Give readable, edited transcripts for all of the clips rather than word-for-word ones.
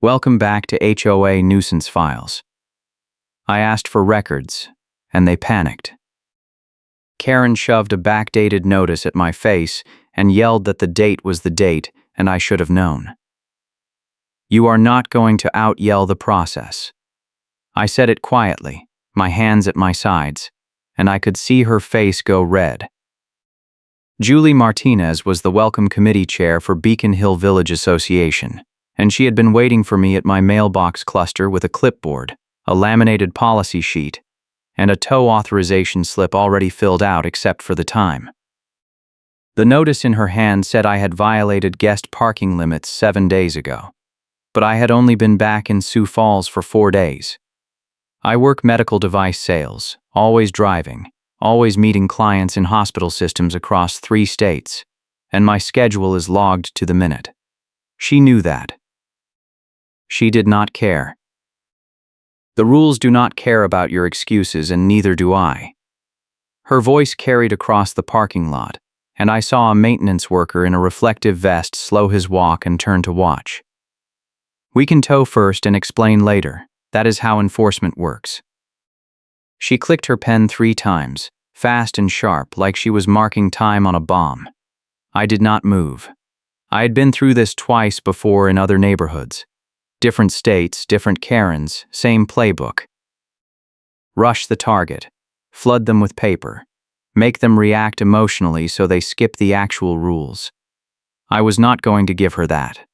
Welcome back to HOA nuisance files. I asked for records, and they panicked. Karen shoved a backdated notice at my face and yelled that the date was the date and I should have known. You are not going to out-yell the process. I said it quietly, my hands at my sides, and I could see her face go red. Julie Martinez was the Welcome Committee Chair for Beacon Hill Village Association, and she had been waiting for me at my mailbox cluster with a clipboard, a laminated policy sheet, and a tow authorization slip already filled out except for the time. The notice in her hand said I had violated guest parking limits 7 days ago, but I had only been back in Sioux Falls for 4 days. I work medical device sales, always driving, always meeting clients in hospital systems across 3 states, and my schedule is logged to the minute. She knew that. She did not care. The rules do not care about your excuses, and neither do I. Her voice carried across the parking lot, and I saw a maintenance worker in a reflective vest slow his walk and turn to watch. We can tow first and explain later. That is how enforcement works. She clicked her pen 3 times, fast and sharp, like she was marking time on a bomb. I did not move. I had been through this twice before in other neighborhoods. Different states, different Karens, same playbook. Rush the target. Flood them with paper. Make them react emotionally so they skip the actual rules. I was not going to give her that.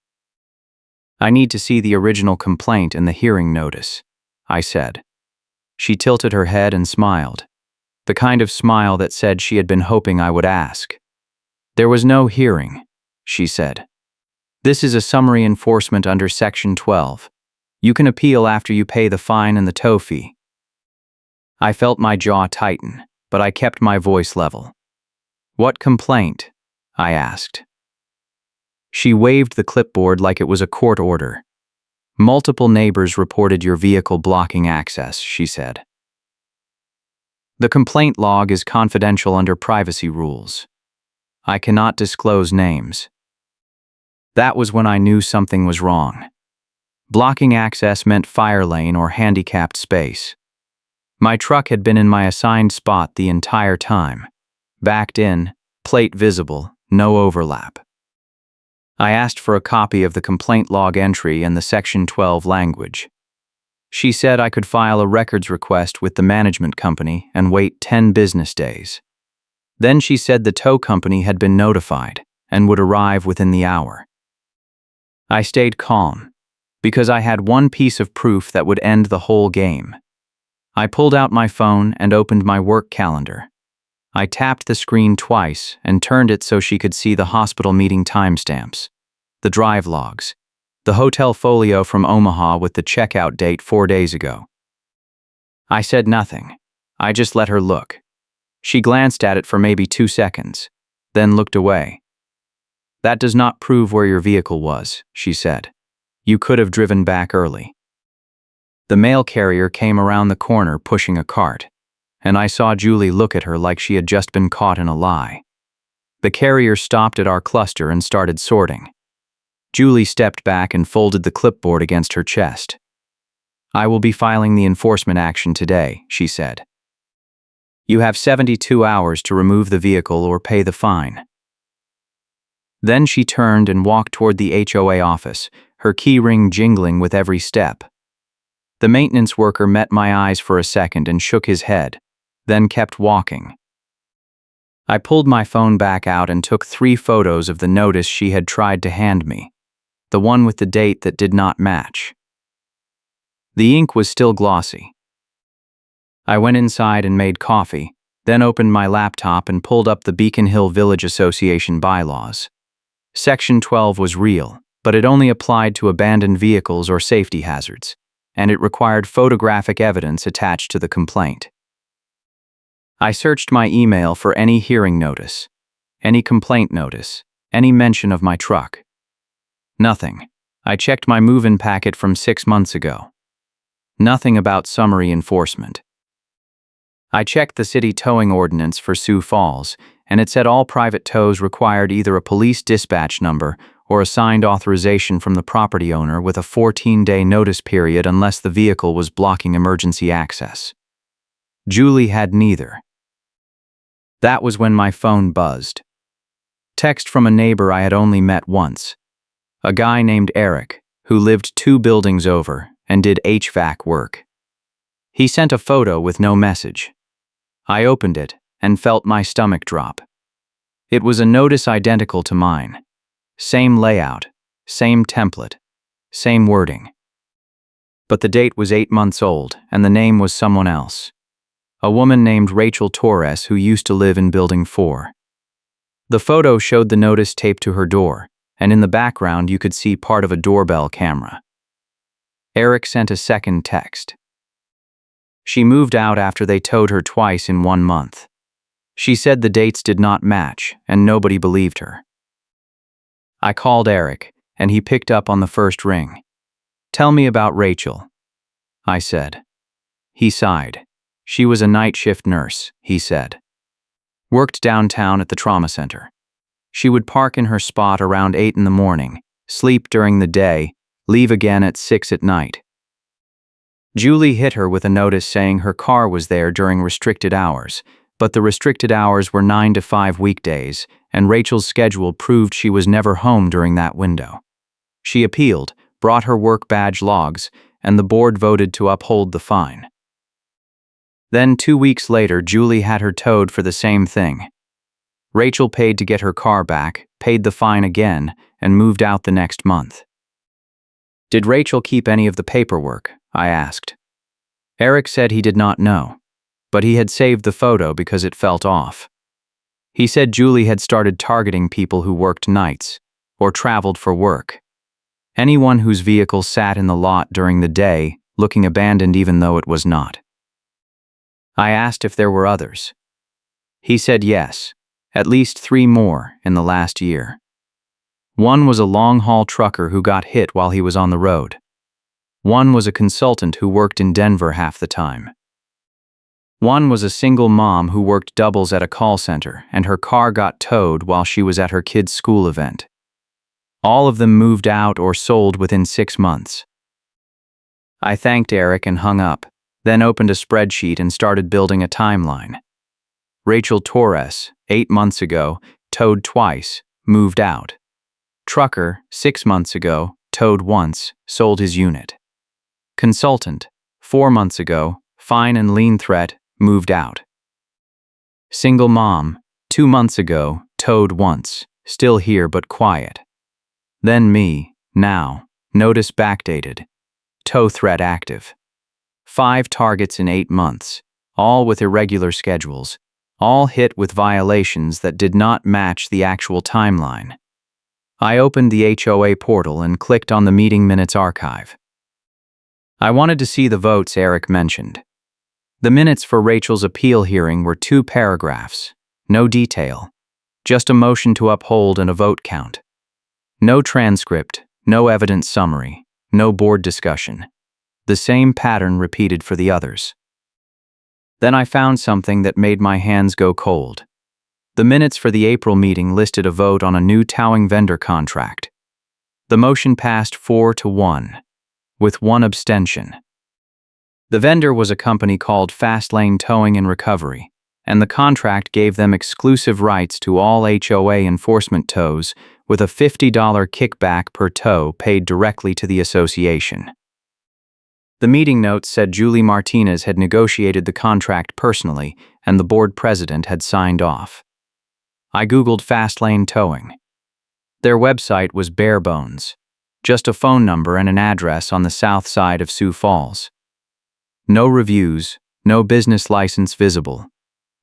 I need to see the original complaint and the hearing notice, I said. She tilted her head and smiled, the kind of smile that said she had been hoping I would ask. There was no hearing, she said. This is a summary enforcement under Section 12. You can appeal after you pay the fine and the tow fee. I felt my jaw tighten, but I kept my voice level. What complaint? I asked. She waved the clipboard like it was a court order. Multiple neighbors reported your vehicle blocking access, she said. The complaint log is confidential under privacy rules. I cannot disclose names. That was when I knew something was wrong. Blocking access meant fire lane or handicapped space. My truck had been in my assigned spot the entire time. Backed in, plate visible, no overlap. I asked for a copy of the complaint log entry and the Section 12 language. She said I could file a records request with the management company and wait 10 business days. Then she said the tow company had been notified and would arrive within the hour. I stayed calm, because I had one piece of proof that would end the whole game. I pulled out my phone and opened my work calendar. I tapped the screen twice and turned it so she could see the hospital meeting timestamps, the drive logs, the hotel folio from Omaha with the checkout date 4 days ago. I said nothing. I just let her look. She glanced at it for maybe 2 seconds, then looked away. That does not prove where your vehicle was, she said. You could have driven back early. The mail carrier came around the corner pushing a cart, and I saw Julie look at her like she had just been caught in a lie. The carrier stopped at our cluster and started sorting. Julie stepped back and folded the clipboard against her chest. I will be filing the enforcement action today, she said. You have 72 hours to remove the vehicle or pay the fine. Then she turned and walked toward the HOA office, her key ring jingling with every step. The maintenance worker met my eyes for a second and shook his head, then kept walking. I pulled my phone back out and took 3 photos of the notice she had tried to hand me, the one with the date that did not match. The ink was still glossy. I went inside and made coffee, then opened my laptop and pulled up the Beacon Hill Village Association bylaws. Section 12 was real, but it only applied to abandoned vehicles or safety hazards, and it required photographic evidence attached to the complaint. I searched my email for any hearing notice, any complaint notice, any mention of my truck. Nothing. I checked my move-in packet from 6 months ago. Nothing about summary enforcement. I checked the city towing ordinance for Sioux Falls, and it said all private tows required either a police dispatch number or a signed authorization from the property owner with a 14-day notice period unless the vehicle was blocking emergency access. Julie had neither. That was when my phone buzzed. Text from a neighbor I had only met once. A guy named Eric, who lived 2 buildings over and did HVAC work. He sent a photo with no message. I opened it and felt my stomach drop. It was a notice identical to mine. Same layout, same template, same wording. But the date was 8 months old and the name was someone else. A woman named Rachel Torres who used to live in Building 4. The photo showed the notice taped to her door, and in the background you could see part of a doorbell camera. Eric sent a second text. She moved out after they towed her twice in 1 month. She said the dates did not match, and nobody believed her. I called Eric, and he picked up on the first ring. "Tell me about Rachel," I said. He sighed. "She was a night shift nurse," he said. "Worked downtown at the trauma center. She would park in her spot around 8 in the morning, sleep during the day, leave again at 6 at night. Julie hit her with a notice saying her car was there during restricted hours, but the restricted hours were 9 to 5 weekdays, and Rachel's schedule proved she was never home during that window. She appealed, brought her work badge logs, and the board voted to uphold the fine. Then 2 weeks later, Julie had her towed for the same thing. Rachel paid to get her car back, paid the fine again, and moved out the next month. "Did Rachel keep any of the paperwork?" I asked. Eric said he did not know, but he had saved the photo because it felt off. He said Julie had started targeting people who worked nights or traveled for work. Anyone whose vehicle sat in the lot during the day, looking abandoned even though it was not. I asked if there were others. He said yes, at least 3 more in the last year. One was a long-haul trucker who got hit while he was on the road. One was a consultant who worked in Denver half the time. One was a single mom who worked doubles at a call center and her car got towed while she was at her kid's school event. All of them moved out or sold within 6 months. I thanked Eric and hung up, then opened a spreadsheet and started building a timeline. Rachel Torres, 8 months ago, towed twice, moved out. Trucker, 6 months ago, towed once, sold his unit. Consultant, 4 months ago, fine and lien threat, moved out. Single mom, 2 months ago, towed once, still here but quiet. Then me, now, notice backdated. Tow threat active. 5 targets in 8 months, all with irregular schedules, all hit with violations that did not match the actual timeline. I opened the HOA portal and clicked on the meeting minutes archive. I wanted to see the votes Eric mentioned. The minutes for Rachel's appeal hearing were 2 paragraphs, no detail, just a motion to uphold and a vote count. No transcript, no evidence summary, no board discussion. The same pattern repeated for the others. Then I found something that made my hands go cold. The minutes for the April meeting listed a vote on a new towing vendor contract. The motion passed 4-1, with 1 abstention. The vendor was a company called Fast Lane Towing and Recovery, and the contract gave them exclusive rights to all HOA enforcement tows with a $50 kickback per tow paid directly to the association. The meeting notes said Julie Martinez had negotiated the contract personally and the board president had signed off. I Googled Fast Lane Towing. Their website was bare bones, just a phone number and an address on the south side of Sioux Falls. No reviews, no business license visible,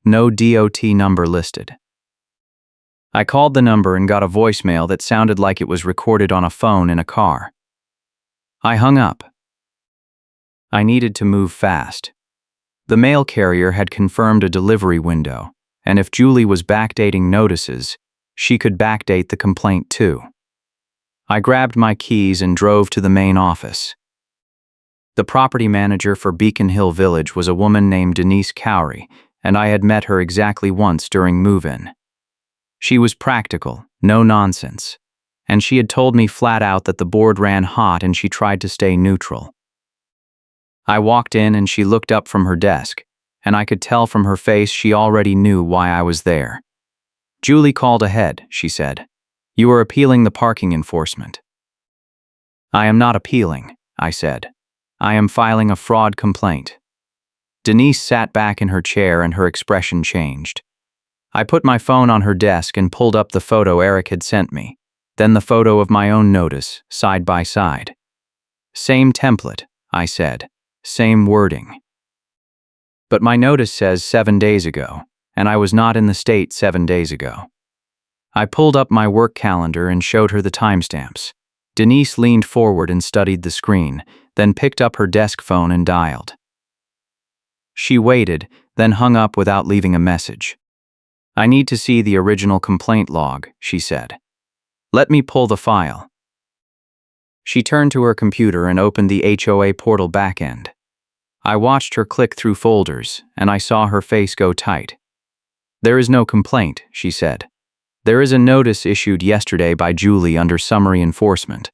no DOT number listed. I called the number and got a voicemail that sounded like it was recorded on a phone in a car. I hung up. I needed to move fast. The mail carrier had confirmed a delivery window, and if Julie was backdating notices, she could backdate the complaint too. I grabbed my keys and drove to the main office. The property manager for Beacon Hill Village was a woman named Denise Cowrie, and I had met her exactly once during move-in. She was practical, no nonsense, and she had told me flat out that the board ran hot and she tried to stay neutral. I walked in and she looked up from her desk, and I could tell from her face she already knew why I was there. "Julie called ahead," she said. "You are appealing the parking enforcement." "I am not appealing," I said. "I am filing a fraud complaint." Denise sat back in her chair and her expression changed. I put my phone on her desk and pulled up the photo Eric had sent me, then the photo of my own notice, side by side. "Same template," I said. "Same wording." "But my notice says 7 days ago, and I was not in the state 7 days ago." I pulled up my work calendar and showed her the timestamps. Denise leaned forward and studied the screen, then picked up her desk phone and dialed. She waited, then hung up without leaving a message. "I need to see the original complaint log," she said. "Let me pull the file." She turned to her computer and opened the HOA portal backend. I watched her click through folders, and I saw her face go tight. "There is no complaint," she said. "There is a notice issued yesterday by Julie under summary enforcement,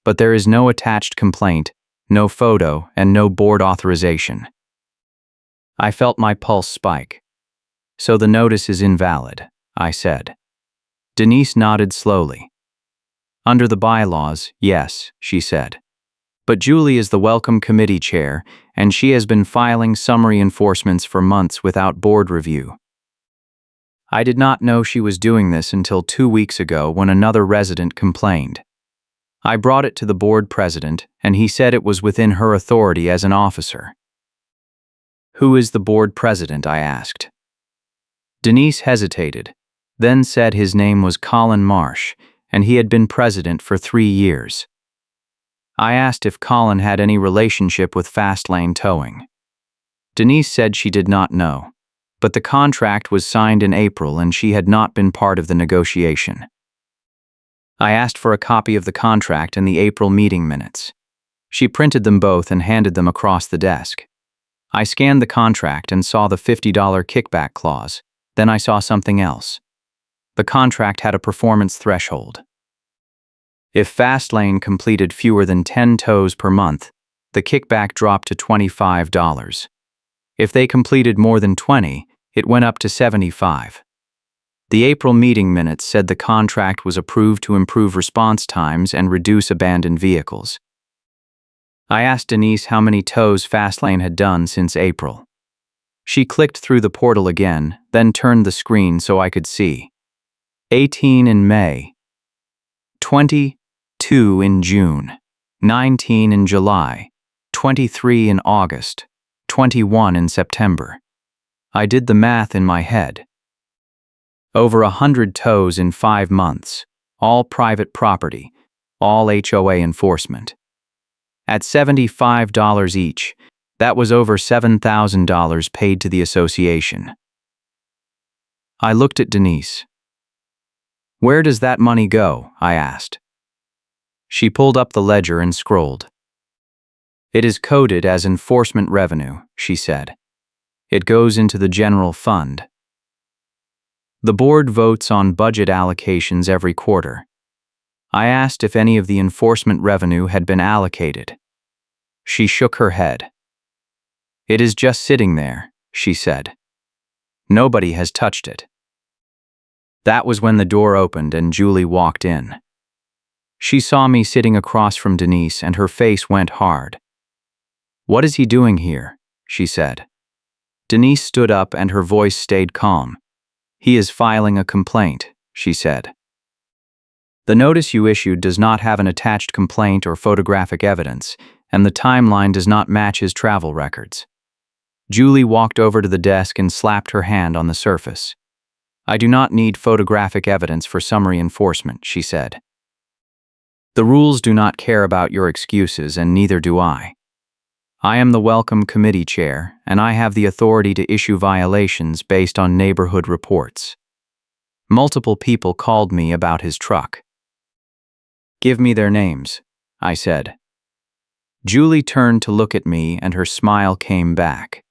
but there is no attached complaint, no photo, and no board authorization." I felt my pulse spike. "So the notice is invalid," I said. Denise nodded slowly. "Under the bylaws, yes," she said. "But Julie is the Welcome Committee chair, and she has been filing summary enforcements for months without board review." I did not know she was doing this until 2 weeks ago when another resident complained. I brought it to the board president, and he said it was within her authority as an officer. "Who is the board president?" I asked. Denise hesitated, then said his name was Colin Marsh, and he had been president for 3 years. I asked if Colin had any relationship with Fastlane Towing. Denise said she did not know, but the contract was signed in April and she had not been part of the negotiation. I asked for a copy of the contract and the April meeting minutes. She printed them both and handed them across the desk. I scanned the contract and saw the $50 kickback clause. Then I saw something else. The contract had a performance threshold. If Fastlane completed fewer than 10 tows per month, the kickback dropped to $25. If they completed more than 20, it went up to $75. The April meeting minutes said the contract was approved to improve response times and reduce abandoned vehicles. I asked Denise how many tows Fastlane had done since April. She clicked through the portal again, then turned the screen so I could see. 18 in May, 22 in June, 19 in July, 23 in August, 21 in September. I did the math in my head. Over 100 tows in 5 months, all private property, all HOA enforcement. At $75 each, that was over $7,000 paid to the association. I looked at Denise. "Where does that money go?" I asked. She pulled up the ledger and scrolled. "It is coded as enforcement revenue," she said. "It goes into the general fund. The board votes on budget allocations every quarter." I asked if any of the enforcement revenue had been allocated. She shook her head. "It is just sitting there," she said. "Nobody has touched it." That was when the door opened and Julie walked in. She saw me sitting across from Denise and her face went hard. "What is he doing here?" she said. Denise stood up and her voice stayed calm. "He is filing a complaint," she said. "The notice you issued does not have an attached complaint or photographic evidence, and the timeline does not match his travel records." Julie walked over to the desk and slapped her hand on the surface. "I do not need photographic evidence for summary enforcement," she said. "The rules do not care about your excuses, and neither do I. I am the Welcome Committee chair, and I have the authority to issue violations based on neighborhood reports. Multiple people called me about his truck." "Give me their names," I said. Julie turned to look at me and her smile came back.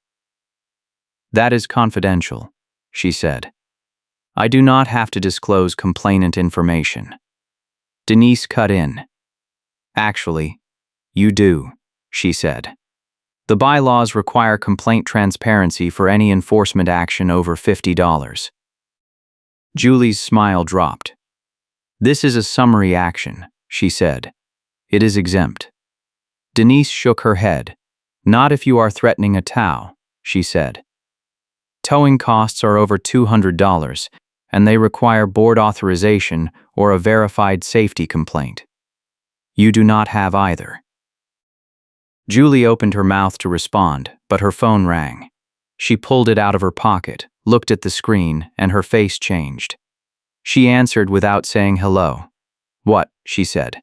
"That is confidential," she said. "I do not have to disclose complainant information." Denise cut in. Actually, you do, she said. The bylaws require complaint transparency for any enforcement action over $50. Julie's smile dropped. This is a summary action, she said. It is exempt. Denise shook her head. Not if you are threatening a tow, she said. Towing costs are over $200, and they require board authorization or a verified safety complaint. You do not have either. Julie opened her mouth to respond, but her phone rang. She pulled it out of her pocket, looked at the screen, and her face changed. She answered without saying hello. What? She said.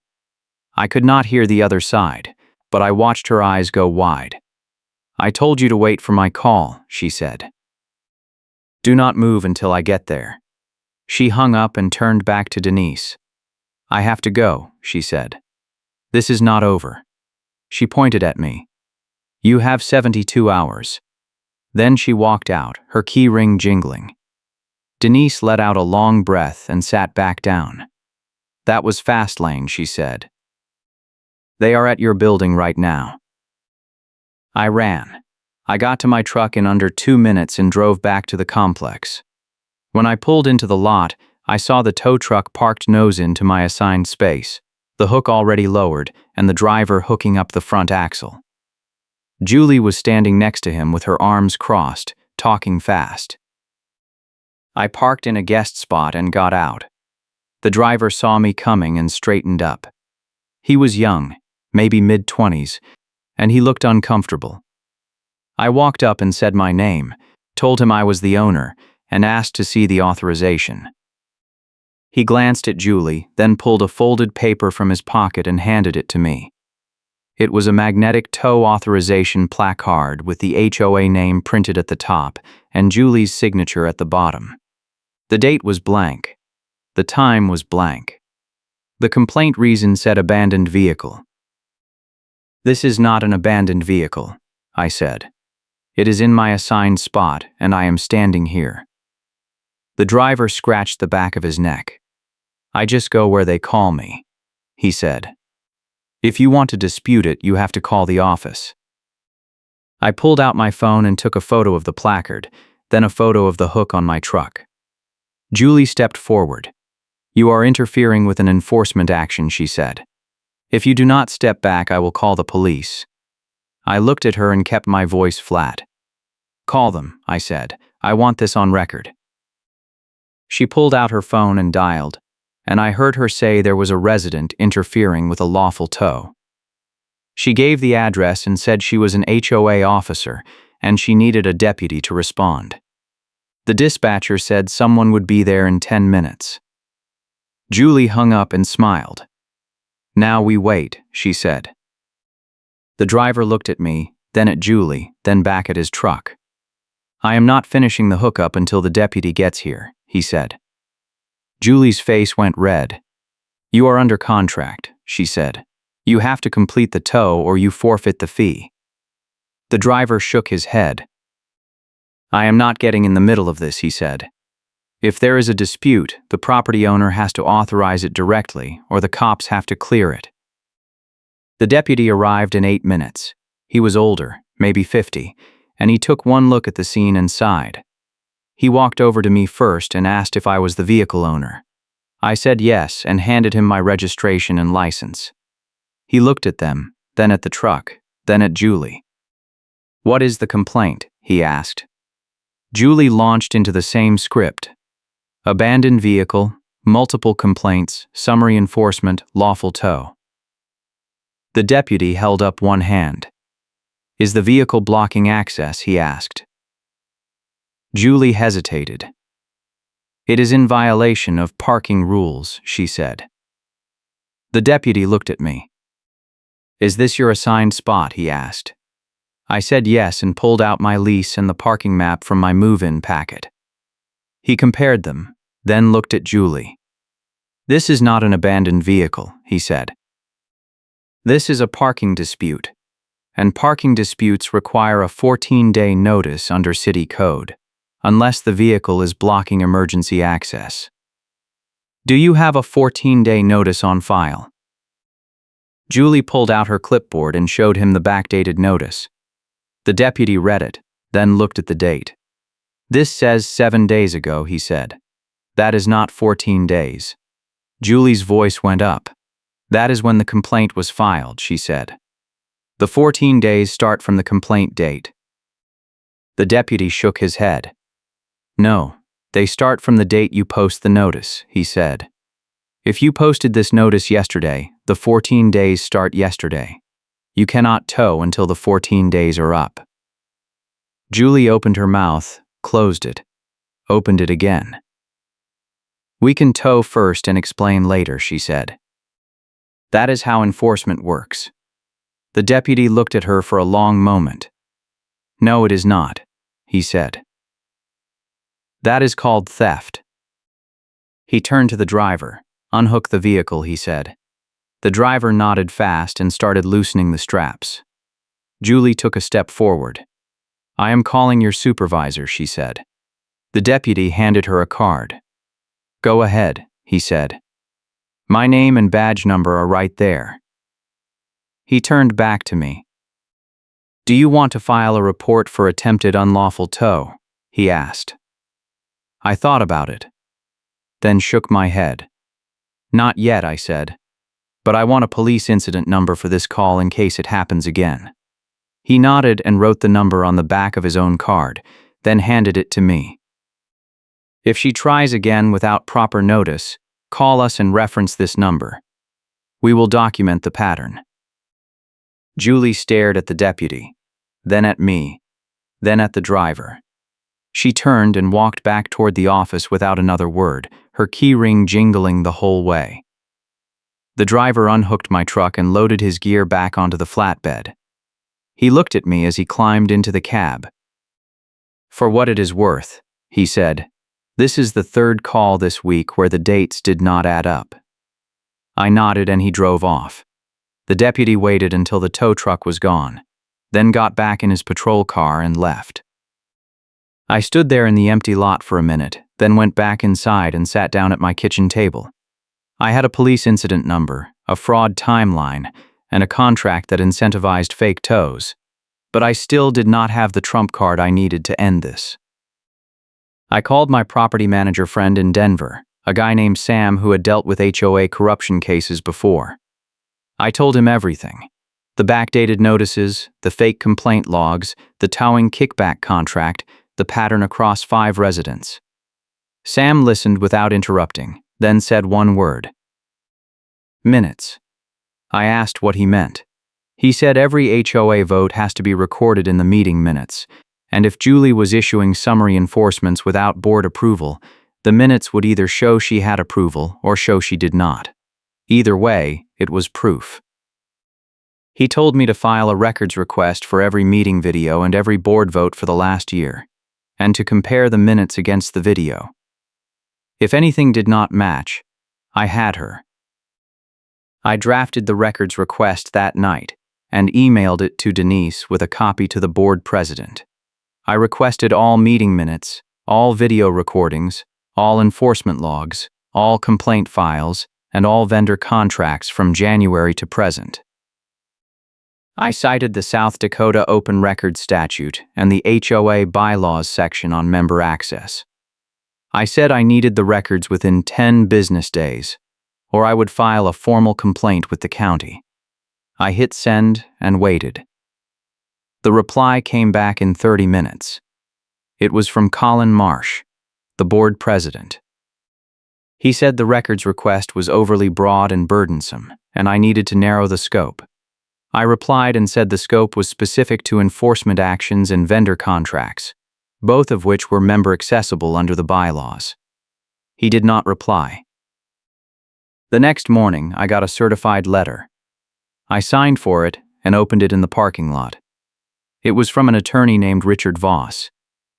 I could not hear the other side, but I watched her eyes go wide. I told you to wait for my call, she said. Do not move until I get there. She hung up and turned back to Denise. I have to go, she said. This is not over. She pointed at me. You have 72 hours. Then she walked out, her key ring jingling. Denise let out a long breath and sat back down. That was fast lane, she said. They are at your building right now. I ran. I got to my truck in under 2 minutes and drove back to the complex. When I pulled into the lot, I saw the tow truck parked nose into my assigned space, the hook already lowered, and the driver hooking up the front axle. Julie was standing next to him with her arms crossed, talking fast. I parked in a guest spot and got out. The driver saw me coming and straightened up. He was young, maybe mid-20s, and he looked uncomfortable. I walked up and said my name, told him I was the owner, and asked to see the authorization. He glanced at Julie, then pulled a folded paper from his pocket and handed it to me. It was a magnetic tow authorization placard with the HOA name printed at the top and Julie's signature at the bottom. The date was blank. The time was blank. The complaint reason said abandoned vehicle. This is not an abandoned vehicle, I said. It is in my assigned spot, and I am standing here. The driver scratched the back of his neck. I just go where they call me, he said. If you want to dispute it, you have to call the office. I pulled out my phone and took a photo of the placard, then a photo of the hook on my truck. Julie stepped forward. You are interfering with an enforcement action, she said. If you do not step back, I will call the police. I looked at her and kept my voice flat. Call them, I said. I want this on record. She pulled out her phone and dialed, and I heard her say there was a resident interfering with a lawful tow. She gave the address and said she was an HOA officer and she needed a deputy to respond. The dispatcher said someone would be there in 10 minutes. Julie hung up and smiled. Now we wait, she said. The driver looked at me, then at Julie, then back at his truck. I am not finishing the hookup until the deputy gets here, he said. Julie's face went red. You are under contract, she said. You have to complete the tow or you forfeit the fee. The driver shook his head. I am not getting in the middle of this, he said. If there is a dispute, the property owner has to authorize it directly or the cops have to clear it. The deputy arrived in 8 minutes. He was older, maybe 50, and he took one look at the scene and sighed. He walked over to me first and asked if I was the vehicle owner. I said yes and handed him my registration and license. He looked at them, then at the truck, then at Julie. What is the complaint? He asked. Julie launched into the same script. Abandoned vehicle, multiple complaints, summary enforcement, lawful tow. The deputy held up one hand. Is the vehicle blocking access? He asked. Julie hesitated. It is in violation of parking rules, she said. The deputy looked at me. Is this your assigned spot? He asked. I said yes and pulled out my lease and the parking map from my move-in packet. He compared them, then looked at Julie. This is not an abandoned vehicle, he said. This is a parking dispute, and parking disputes require a 14-day notice under city code, unless the vehicle is blocking emergency access. Do you have a 14-day notice on file? Julie pulled out her clipboard and showed him the backdated notice. The deputy read it, then looked at the date. This says 7 days ago, he said. That is not 14 days. Julie's voice went up. That is when the complaint was filed, she said. The 14 days start from the complaint date. The deputy shook his head. No, they start from the date you post the notice, he said. If you posted this notice yesterday, the 14 days start yesterday. You cannot tow until the 14 days are up. Julie opened her mouth, closed it, opened it again. We can tow first and explain later, she said. That is how enforcement works. The deputy looked at her for a long moment. No, it is not, he said. That is called theft. He turned to the driver. Unhook the vehicle, he said. The driver nodded fast and started loosening the straps. Julie took a step forward. I am calling your supervisor, she said. The deputy handed her a card. Go ahead, he said. My name and badge number are right there. He turned back to me. Do you want to file a report for attempted unlawful tow? He asked. I thought about it, then shook my head. Not yet, I said. But I want a police incident number for this call in case it happens again. He nodded and wrote the number on the back of his own card, then handed it to me. If she tries again without proper notice, call us and reference this number. We will document the pattern. Julie stared at the deputy, then at me, then at the driver. She turned and walked back toward the office without another word, her key ring jingling the whole way. The driver unhooked my truck and loaded his gear back onto the flatbed. He looked at me as he climbed into the cab. For what it is worth, he said, this is the third call this week where the dates did not add up. I nodded and he drove off. The deputy waited until the tow truck was gone, then got back in his patrol car and left. I stood there in the empty lot for a minute, then went back inside and sat down at my kitchen table. I had a police incident number, a fraud timeline, and a contract that incentivized fake tows, but I still did not have the trump card I needed to end this. I called my property manager friend in Denver, a guy named Sam who had dealt with HOA corruption cases before. I told him everything. The backdated notices, the fake complaint logs, the towing kickback contract, the pattern across 5 residents. Sam listened without interrupting, then said one word. Minutes. I asked what he meant. He said every HOA vote has to be recorded in the meeting minutes, and if Julie was issuing summary enforcements without board approval, the minutes would either show she had approval or show she did not. Either way, it was proof. He told me to file a records request for every meeting video and every board vote for the last year, and to compare the minutes against the video. If anything did not match, I had her. I drafted the records request that night and emailed it to Denise with a copy to the board president. I requested all meeting minutes, all video recordings, all enforcement logs, all complaint files, and all vendor contracts from January to present. I cited the South Dakota Open Records Statute and the HOA bylaws section on member access. I said I needed the records within 10 business days, or I would file a formal complaint with the county. I hit send and waited. The reply came back in 30 minutes. It was from Colin Marsh, the board president. He said the records request was overly broad and burdensome, and I needed to narrow the scope. I replied and said the scope was specific to enforcement actions and vendor contracts, both of which were member accessible under the bylaws. He did not reply. The next morning, I got a certified letter. I signed for it and opened it in the parking lot. It was from an attorney named Richard Voss,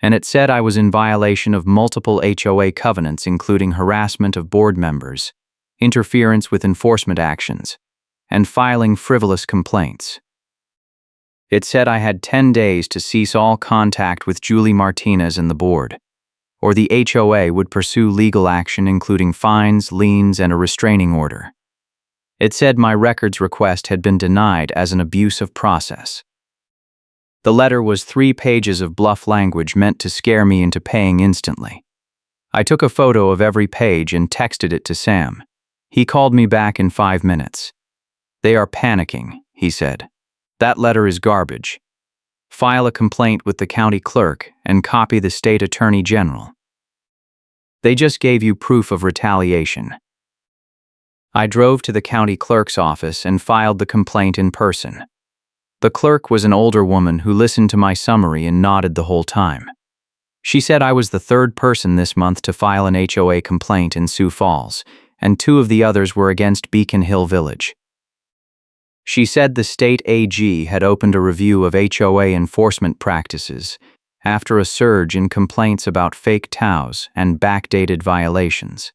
and it said I was in violation of multiple HOA covenants including harassment of board members, interference with enforcement actions, and filing frivolous complaints. It said I had 10 days to cease all contact with Julie Martinez and the board, or the HOA would pursue legal action including fines, liens, and a restraining order. It said my records request had been denied as an abuse of process. The letter was 3 pages of bluff language meant to scare me into paying instantly. I took a photo of every page and texted it to Sam. He called me back in 5 minutes. "They are panicking," he said. "That letter is garbage. File a complaint with the county clerk and copy the state attorney general. They just gave you proof of retaliation." I drove to the county clerk's office and filed the complaint in person. The clerk was an older woman who listened to my summary and nodded the whole time. She said I was the 3rd person this month to file an HOA complaint in Sioux Falls, and 2 of the others were against Beacon Hill Village. She said the state AG had opened a review of HOA enforcement practices after a surge in complaints about fake TOWs and backdated violations.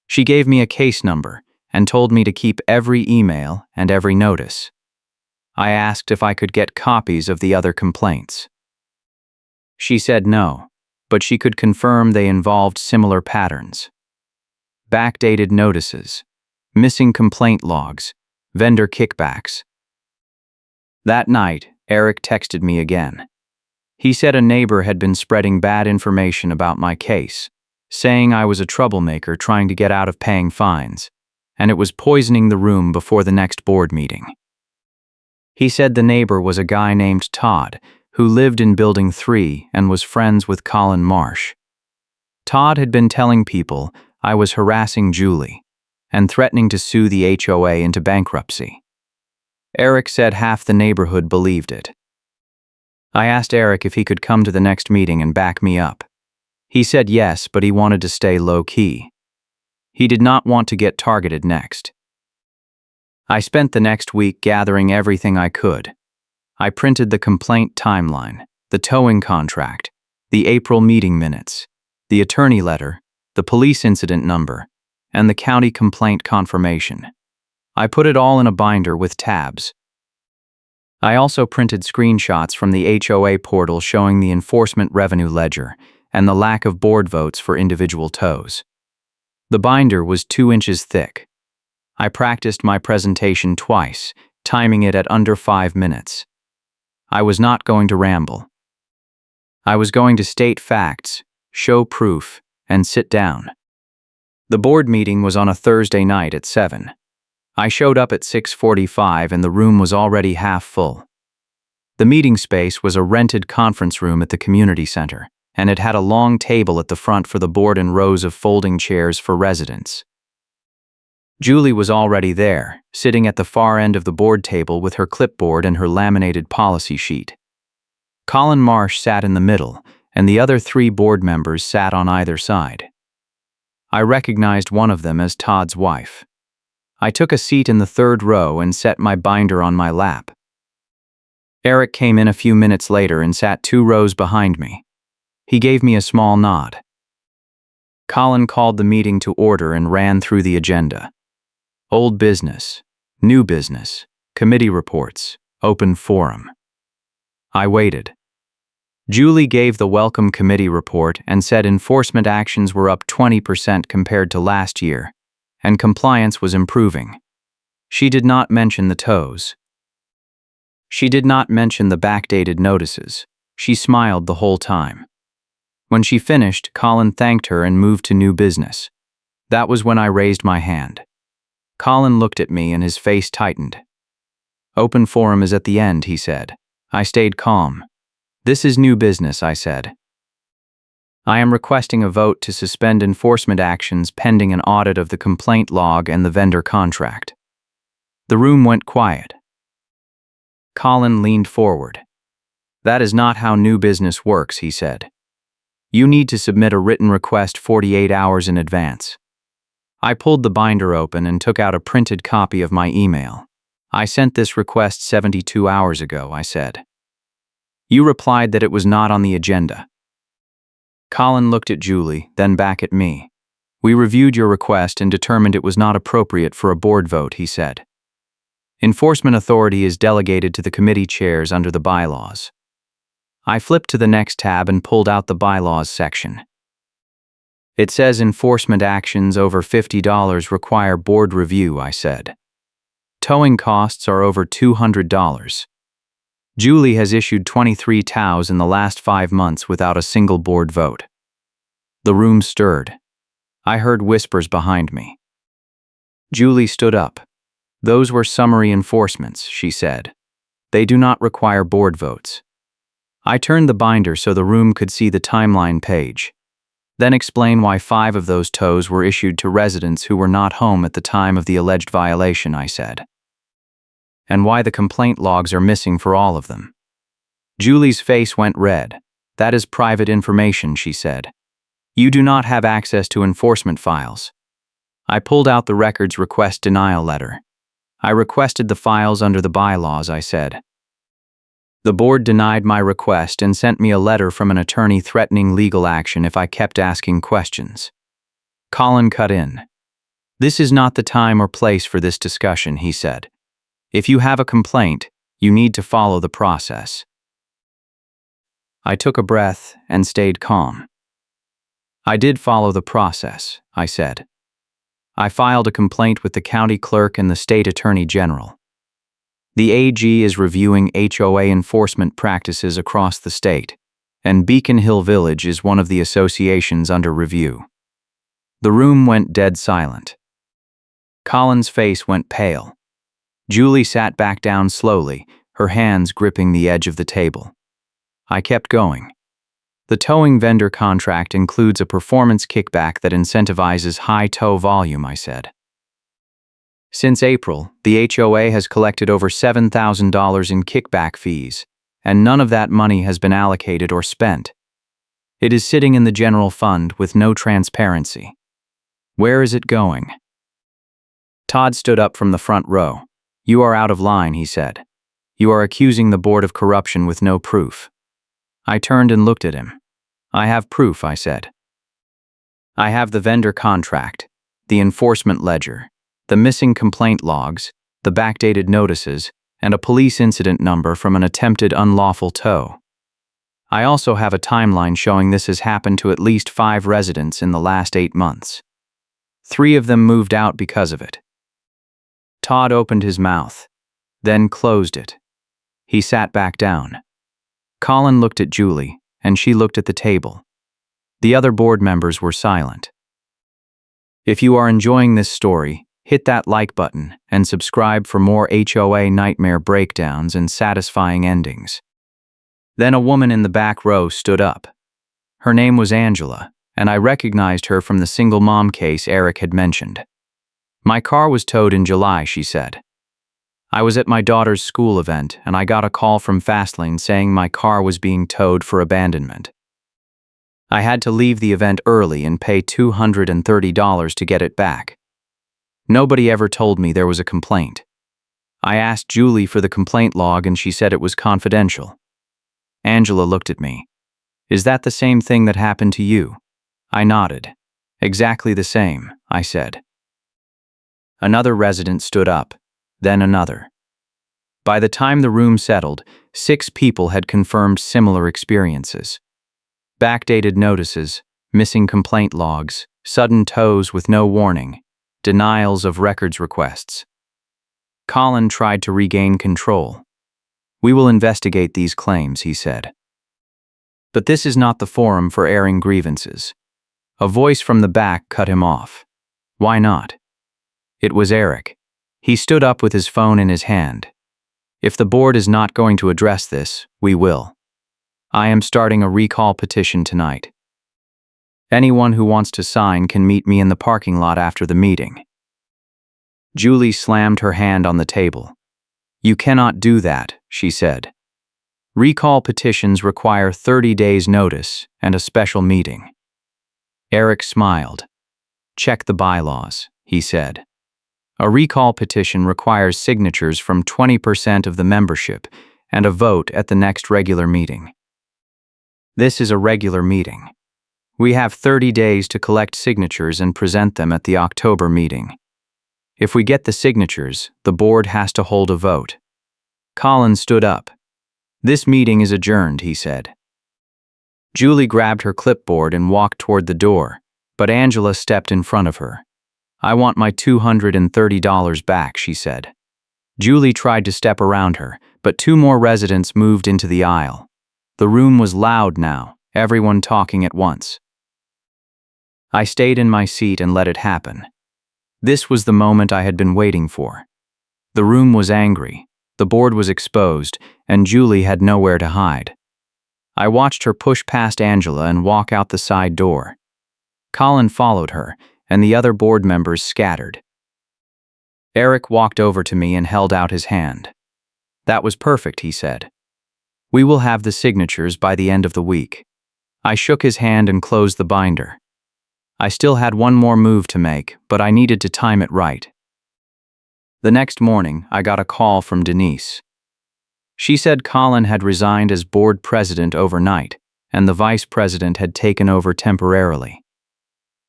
She gave me a case number and told me to keep every email and every notice. I asked if I could get copies of the other complaints. She said no, but she could confirm they involved similar patterns. Backdated notices, missing complaint logs, vendor kickbacks. That night, Eric texted me again. He said a neighbor had been spreading bad information about my case, saying I was a troublemaker trying to get out of paying fines, and it was poisoning the room before the next board meeting. He said the neighbor was a guy named Todd, who lived in Building 3 and was friends with Colin Marsh. Todd had been telling people I was harassing Julie and threatening to sue the HOA into bankruptcy. Eric said half the neighborhood believed it. I asked Eric if he could come to the next meeting and back me up. He said yes, but he wanted to stay low-key. He did not want to get targeted next. I spent the next week gathering everything I could. I printed the complaint timeline, the towing contract, the April meeting minutes, the attorney letter, the police incident number, and the county complaint confirmation. I put it all in a binder with tabs. I also printed screenshots from the HOA portal showing the enforcement revenue ledger and the lack of board votes for individual tows. The binder was 2 inches thick. I practiced my presentation twice, timing it at under 5 minutes. I was not going to ramble. I was going to state facts, show proof, and sit down. The board meeting was on a Thursday night at 7. I showed up at 6:45 and the room was already half full. The meeting space was a rented conference room at the community center, and it had a long table at the front for the board and rows of folding chairs for residents. Julie was already there, sitting at the far end of the board table with her clipboard and her laminated policy sheet. Colin Marsh sat in the middle, and the other 3 board members sat on either side. I recognized one of them as Todd's wife. I took a seat in the 3rd row and set my binder on my lap. Eric came in a few minutes later and sat 2 rows behind me. He gave me a small nod. Colin called the meeting to order and ran through the agenda. Old business, new business, committee reports, open forum. I waited. Julie gave the welcome committee report and said enforcement actions were up 20% compared to last year, and compliance was improving. She did not mention the tows. She did not mention the backdated notices. She smiled the whole time. When she finished, Colin thanked her and moved to new business. That was when I raised my hand. Colin looked at me and his face tightened. "Open forum is at the end," he said. I stayed calm. "This is new business," I said. "I am requesting a vote to suspend enforcement actions pending an audit of the complaint log and the vendor contract." The room went quiet. Colin leaned forward. "That is not how new business works," he said. "You need to submit a written request 48 hours in advance." I pulled the binder open and took out a printed copy of my email. "I sent this request 72 hours ago," I said. "You replied that it was not on the agenda." Colin looked at Julie, then back at me. "We reviewed your request and determined it was not appropriate for a board vote," he said. "Enforcement authority is delegated to the committee chairs under the bylaws." I flipped to the next tab and pulled out the bylaws section. It says enforcement actions over $50 require board review, I said. Towing costs are over $200. Julie has issued 23 TOWs in the last 5 months without a single board vote. The room stirred. I heard whispers behind me. Julie stood up. Those were summary enforcements, she said. They do not require board votes. I turned the binder so the room could see the timeline page. Then explain why 5 of those tows were issued to residents who were not home at the time of the alleged violation, I said. And why the complaint logs are missing for all of them. Julie's face went red. That is private information, she said. You do not have access to enforcement files. I pulled out the records request denial letter. I requested the files under the bylaws, I said. The board denied my request and sent me a letter from an attorney threatening legal action if I kept asking questions. Colin cut in. This is not the time or place for this discussion, he said. If you have a complaint, you need to follow the process. I took a breath and stayed calm. I did follow the process, I said. I filed a complaint with the county clerk and the state attorney general. The AG is reviewing HOA enforcement practices across the state, and Beacon Hill Village is one of the associations under review. The room went dead silent. Colin's face went pale. Julie sat back down slowly, her hands gripping the edge of the table. I kept going. The towing vendor contract includes a performance kickback that incentivizes high tow volume, I said. Since April, the HOA has collected over $7,000 in kickback fees, and none of that money has been allocated or spent. It is sitting in the general fund with no transparency. Where is it going? Todd stood up from the front row. You are out of line, he said. You are accusing the board of corruption with no proof. I turned and looked at him. I have proof, I said. I have the vendor contract, the enforcement ledger, the missing complaint logs, the backdated notices, and a police incident number from an attempted unlawful tow. I also have a timeline showing this has happened to at least 5 residents in the last 8 months. 3 of them moved out because of it. Todd opened his mouth, then closed it. He sat back down. Colin looked at Julie, and she looked at the table. The other board members were silent. If you are enjoying this story, hit that like button and subscribe for more HOA nightmare breakdowns and satisfying endings. Then a woman in the back row stood up. Her name was Angela, and I recognized her from the single mom case Eric had mentioned. My car was towed in July, she said. I was at my daughter's school event, and I got a call from Fastlane saying my car was being towed for abandonment. I had to leave the event early and pay $230 to get it back. Nobody ever told me there was a complaint. I asked Julie for the complaint log and she said it was confidential. Angela looked at me. Is that the same thing that happened to you? I nodded. Exactly the same, I said. Another resident stood up, then another. By the time the room settled, 6 people had confirmed similar experiences. Backdated notices, missing complaint logs, sudden tows with no warning, denials of records requests. Colin tried to regain control. We will investigate these claims, he said. But this is not the forum for airing grievances. A voice from the back cut him off. Why not? It was Eric. He stood up with his phone in his hand. If the board is not going to address this, we will. I am starting a recall petition tonight. Anyone who wants to sign can meet me in the parking lot after the meeting. Julie slammed her hand on the table. You cannot do that, she said. Recall petitions require 30 days' notice and a special meeting. Eric smiled. Check the bylaws, he said. A recall petition requires signatures from 20% of the membership and a vote at the next regular meeting. This is a regular meeting. We have 30 days to collect signatures and present them at the October meeting. If we get the signatures, the board has to hold a vote. Colin stood up. This meeting is adjourned, he said. Julie grabbed her clipboard and walked toward the door, But Angela stepped in front of her. "I want my $230 back," she said. Julie tried to step around her, but two more residents moved into the aisle. The room was loud now, everyone talking at once. I stayed in my seat and let it happen. This was the moment I had been waiting for. The room was angry, the board was exposed, and Julie had nowhere to hide. I watched her push past Angela and walk out the side door. Colin followed her, and the other board members scattered. Eric walked over to me and held out his hand. "That was perfect," he said. "We will have the signatures by the end of the week." I shook his hand and closed the binder. I still had one more move to make, but I needed to time it right. The next morning, I got a call from Denise. She said Colin had resigned as board president overnight, and the vice president had taken over temporarily.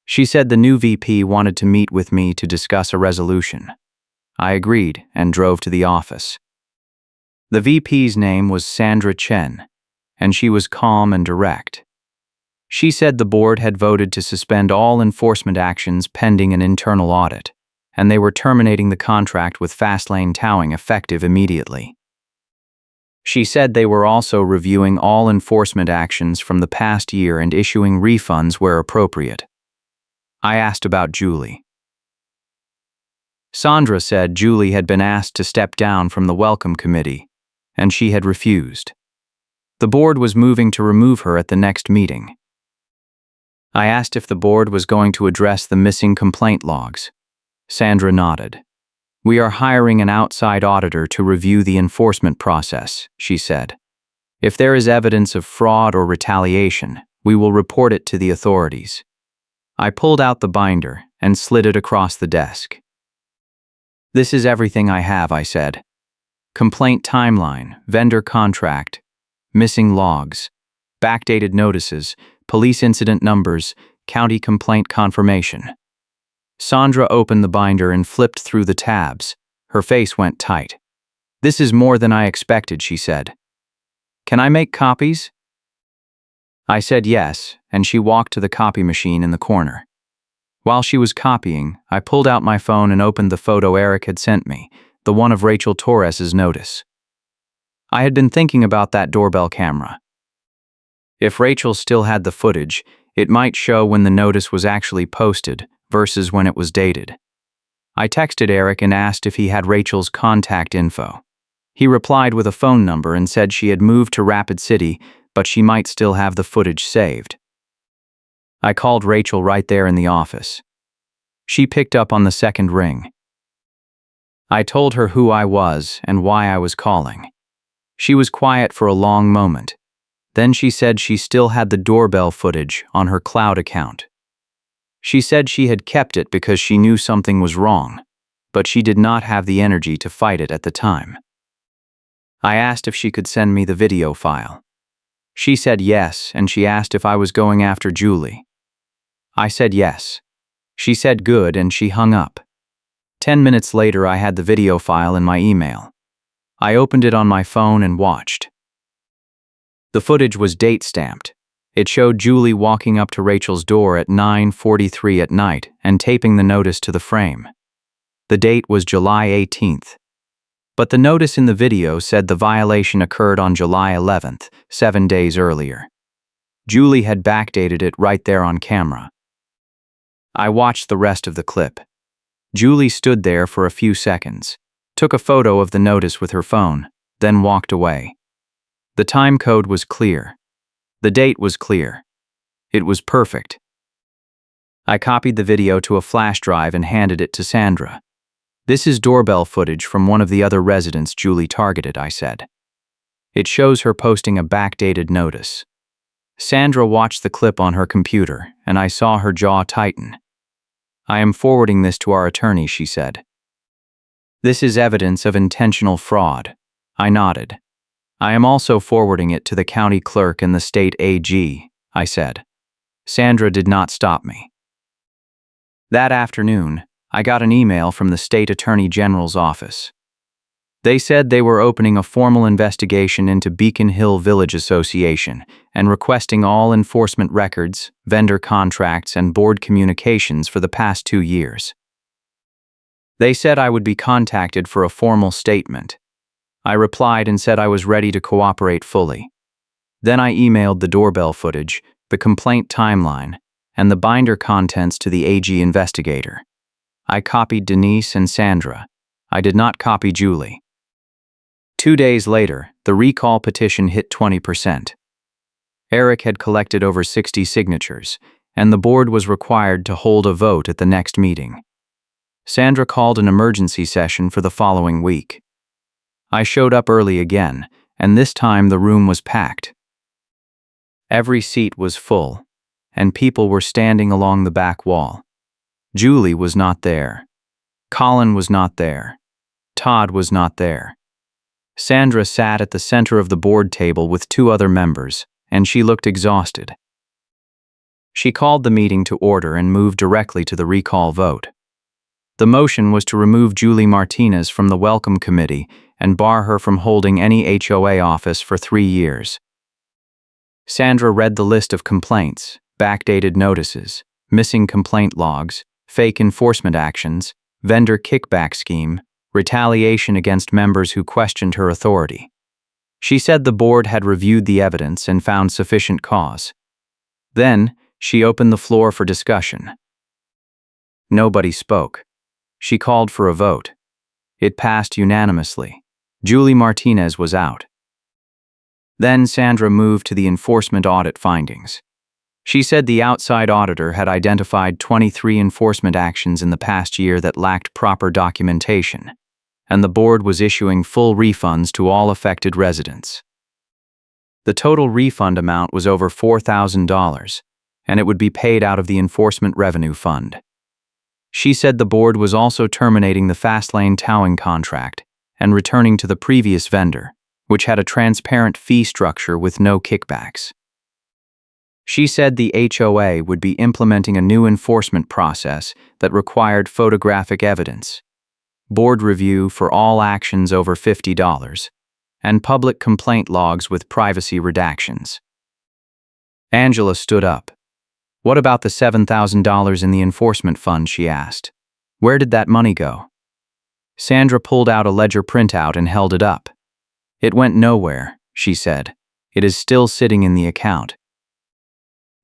She said the new VP wanted to meet with me to discuss a resolution. I agreed and drove to the office. The VP's name was Sandra Chen, and she was calm and direct. She said the board had voted to suspend all enforcement actions pending an internal audit, and they were terminating the contract with Fastlane Towing effective immediately. She said they were also reviewing all enforcement actions from the past year and issuing refunds where appropriate. I asked about Julie. Sandra said Julie had been asked to step down from the welcome committee, and she had refused. The board was moving to remove her at the next meeting. I asked if the board was going to address the missing complaint logs. Sandra nodded. "We are hiring an outside auditor to review the enforcement process," she said. "If there is evidence of fraud or retaliation, we will report it to the authorities." I pulled out the binder and slid it across the desk. "This is everything I have," I said. "Complaint timeline, vendor contract, missing logs, backdated notices, police incident numbers, county complaint confirmation." Sandra opened the binder and flipped through the tabs. Her face went tight. "This is more than I expected," she said. "Can I make copies?" I said yes, and she walked to the copy machine in the corner. While she was copying, I pulled out my phone and opened the photo Eric had sent me, the one of Rachel Torres's notice. I had been thinking about that doorbell camera. If Rachel still had the footage, it might show when the notice was actually posted versus when it was dated. I texted Eric and asked if he had Rachel's contact info. He replied with a phone number and said she had moved to Rapid City, but she might still have the footage saved. I called Rachel right there in the office. She picked up on the second ring. I told her who I was and why I was calling. She was quiet for a long moment. Then she said she still had the doorbell footage on her cloud account. She said she had kept it because she knew something was wrong, but she did not have the energy to fight it at the time. I asked if she could send me the video file. She said yes, and she asked if I was going after Julie. I said yes. She said good, and she hung up. 10 minutes later, I had the video file in my email. I opened it on my phone and watched. The footage was date-stamped. It showed Julie walking up to Rachel's door at 9:43 at night and taping the notice to the frame. The date was July 18th. But the notice in the video said the violation occurred on July 11th, 7 days earlier. Julie had backdated it right there on camera. I watched the rest of the clip. Julie stood there for a few seconds, took a photo of the notice with her phone, then walked away. The time code was clear. The date was clear. It was perfect. I copied the video to a flash drive and handed it to Sandra. "This is doorbell footage from one of the other residents Julie targeted," I said. "It shows her posting a backdated notice." Sandra watched the clip on her computer, and I saw her jaw tighten. "I am forwarding this to our attorney," she said. "This is evidence of intentional fraud." I nodded. "I am also forwarding it to the county clerk and the state AG," I said. Sandra did not stop me. That afternoon, I got an email from the state attorney general's office. They said they were opening a formal investigation into Beacon Hill Village Association and requesting all enforcement records, vendor contracts, and board communications for the past 2 years. They said I would be contacted for a formal statement. I replied and said I was ready to cooperate fully. Then I emailed the doorbell footage, the complaint timeline, and the binder contents to the AG investigator. I copied Denise and Sandra. I did not copy Julie. 2 days later, the recall petition hit 20%. Eric had collected over 60 signatures, and the board was required to hold a vote at the next meeting. Sandra called an emergency session for the following week. I showed up early again, and this time the room was packed. Every seat was full, and people were standing along the back wall. Julie was not there. Colin was not there. Todd was not there. Sandra sat at the center of the board table with 2 other members, and she looked exhausted. She called the meeting to order and moved directly to the recall vote. The motion was to remove Julie Martinez from the Welcome Committee and bar her from holding any HOA office for 3 years. Sandra read the list of complaints, backdated notices, missing complaint logs, fake enforcement actions, vendor kickback scheme, retaliation against members who questioned her authority. She said the board had reviewed the evidence and found sufficient cause. Then, she opened the floor for discussion. Nobody spoke. She called for a vote. It passed unanimously. Julie Martinez was out. Then Sandra moved to the enforcement audit findings. She said the outside auditor had identified 23 enforcement actions in the past year that lacked proper documentation, and the board was issuing full refunds to all affected residents. The total refund amount was over $4,000, and it would be paid out of the Enforcement Revenue Fund. She said the board was also terminating the Fastlane towing contract and returning to the previous vendor, which had a transparent fee structure with no kickbacks. She said the HOA would be implementing a new enforcement process that required photographic evidence, board review for all actions over $50, and public complaint logs with privacy redactions. Angela stood up. "What about the $7,000 in the enforcement fund?" she asked. "Where did that money go?" Sandra pulled out a ledger printout and held it up. "It went nowhere," she said. "It is still sitting in the account."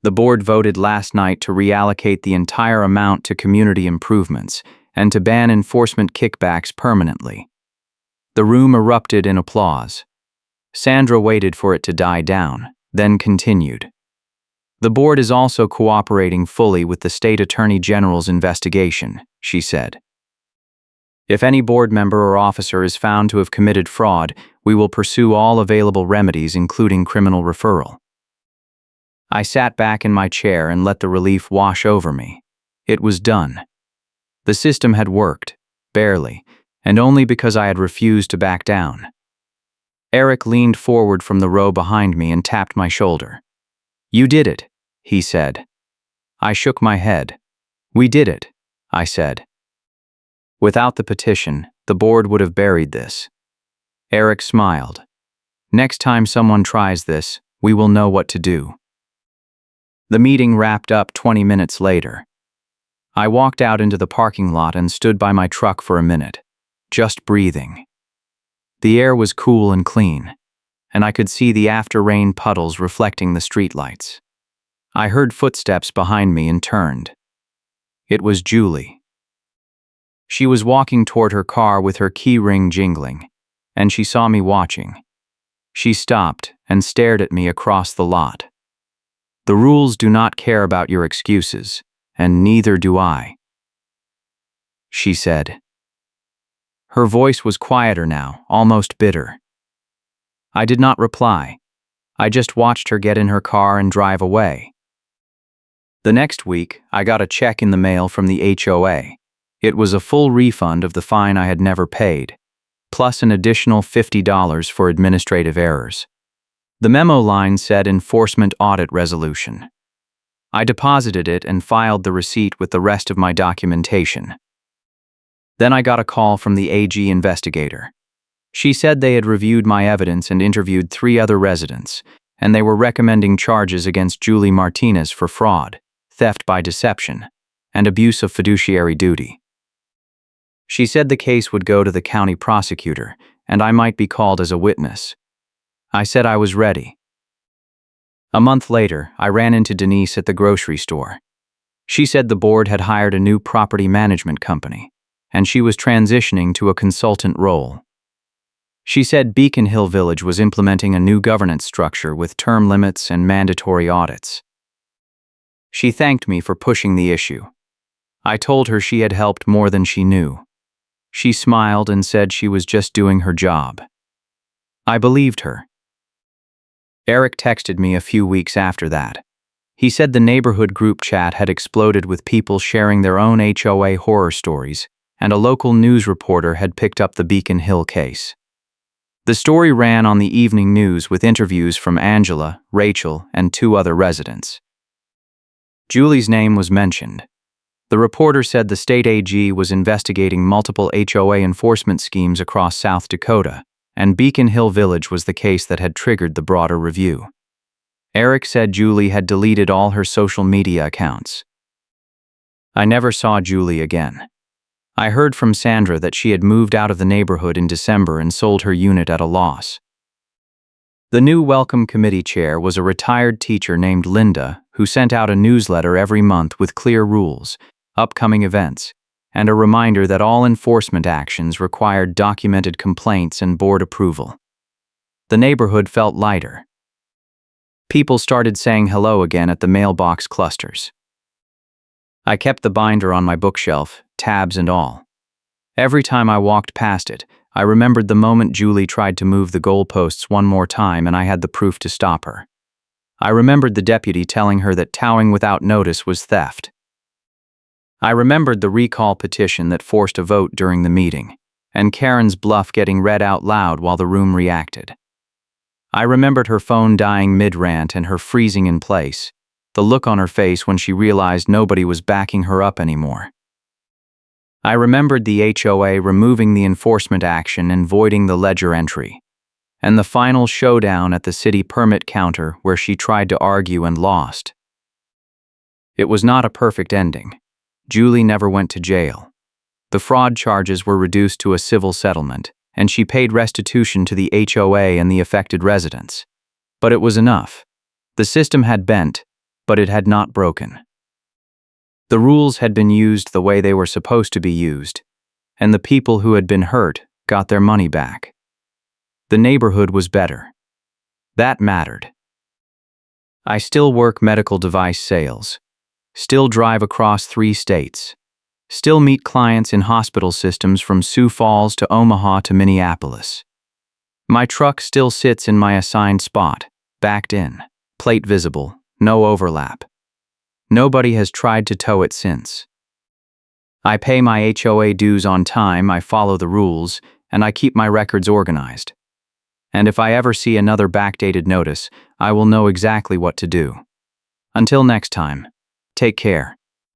The board voted last night to reallocate the entire amount to community improvements and to ban enforcement kickbacks permanently. The room erupted in applause. Sandra waited for it to die down, then continued. "The board is also cooperating fully with the State Attorney General's investigation," she said. "If any board member or officer is found to have committed fraud, we will pursue all available remedies, including criminal referral." I sat back in my chair and let the relief wash over me. It was done. The system had worked, barely, and only because I had refused to back down. Eric leaned forward from the row behind me and tapped my shoulder. "You did it," he said. I shook my head. "We did it," I said. "Without the petition, the board would have buried this." Eric smiled. "Next time someone tries this, we will know what to do." The meeting wrapped up 20 minutes later. I walked out into the parking lot and stood by my truck for a minute, just breathing. The air was cool and clean, and I could see the after-rain puddles reflecting the streetlights. I heard footsteps behind me and turned. It was Julie. She was walking toward her car with her key ring jingling, and she saw me watching. She stopped and stared at me across the lot. "The rules do not care about your excuses, and neither do I," she said. Her voice was quieter now, almost bitter. I did not reply. I just watched her get in her car and drive away. The next week, I got a check in the mail from the HOA. It was a full refund of the fine I had never paid, plus an additional $50 for administrative errors. The memo line said Enforcement Audit Resolution. I deposited it and filed the receipt with the rest of my documentation. Then I got a call from the AG investigator. She said they had reviewed my evidence and interviewed 3 other residents, and they were recommending charges against Julie Martinez for fraud, theft by deception, and abuse of fiduciary duty. She said the case would go to the county prosecutor, and I might be called as a witness. I said I was ready. A month later, I ran into Denise at the grocery store. She said the board had hired a new property management company, and she was transitioning to a consultant role. She said Beacon Hill Village was implementing a new governance structure with term limits and mandatory audits. She thanked me for pushing the issue. I told her she had helped more than she knew. She smiled and said she was just doing her job. I believed her. Eric texted me a few weeks after that. He said the neighborhood group chat had exploded with people sharing their own HOA horror stories, and a local news reporter had picked up the Beacon Hill case. The story ran on the evening news with interviews from Angela, Rachel, and 2 other residents. Julie's name was mentioned. The reporter said the state AG was investigating multiple HOA enforcement schemes across South Dakota, and Beacon Hill Village was the case that had triggered the broader review. Eric said Julie had deleted all her social media accounts. I never saw Julie again. I heard from Sandra that she had moved out of the neighborhood in December and sold her unit at a loss. The new Welcome Committee chair was a retired teacher named Linda who sent out a newsletter every month with clear rules, upcoming events, and a reminder that all enforcement actions required documented complaints and board approval. The neighborhood felt lighter. People started saying hello again at the mailbox clusters. I kept the binder on my bookshelf, tabs and all. Every time I walked past it, I remembered the moment Julie tried to move the goalposts one more time and I had the proof to stop her. I remembered the deputy telling her that towing without notice was theft. I remembered the recall petition that forced a vote during the meeting, and Karen's bluff getting read out loud while the room reacted. I remembered her phone dying mid-rant and her freezing in place, the look on her face when she realized nobody was backing her up anymore. I remembered the HOA removing the enforcement action and voiding the ledger entry, and the final showdown at the city permit counter where she tried to argue and lost. It was not a perfect ending. Julie never went to jail. The fraud charges were reduced to a civil settlement, and she paid restitution to the HOA and the affected residents. But it was enough. The system had bent, but it had not broken. The rules had been used the way they were supposed to be used, and the people who had been hurt got their money back. The neighborhood was better. That mattered. I still work medical device sales. Still drive across 3 states. Still meet clients in hospital systems from Sioux Falls to Omaha to Minneapolis. My truck still sits in my assigned spot, backed in, plate visible, no overlap. Nobody has tried to tow it since. I pay my HOA dues on time, I follow the rules, and I keep my records organized. And if I ever see another backdated notice, I will know exactly what to do. Until next time. Take care.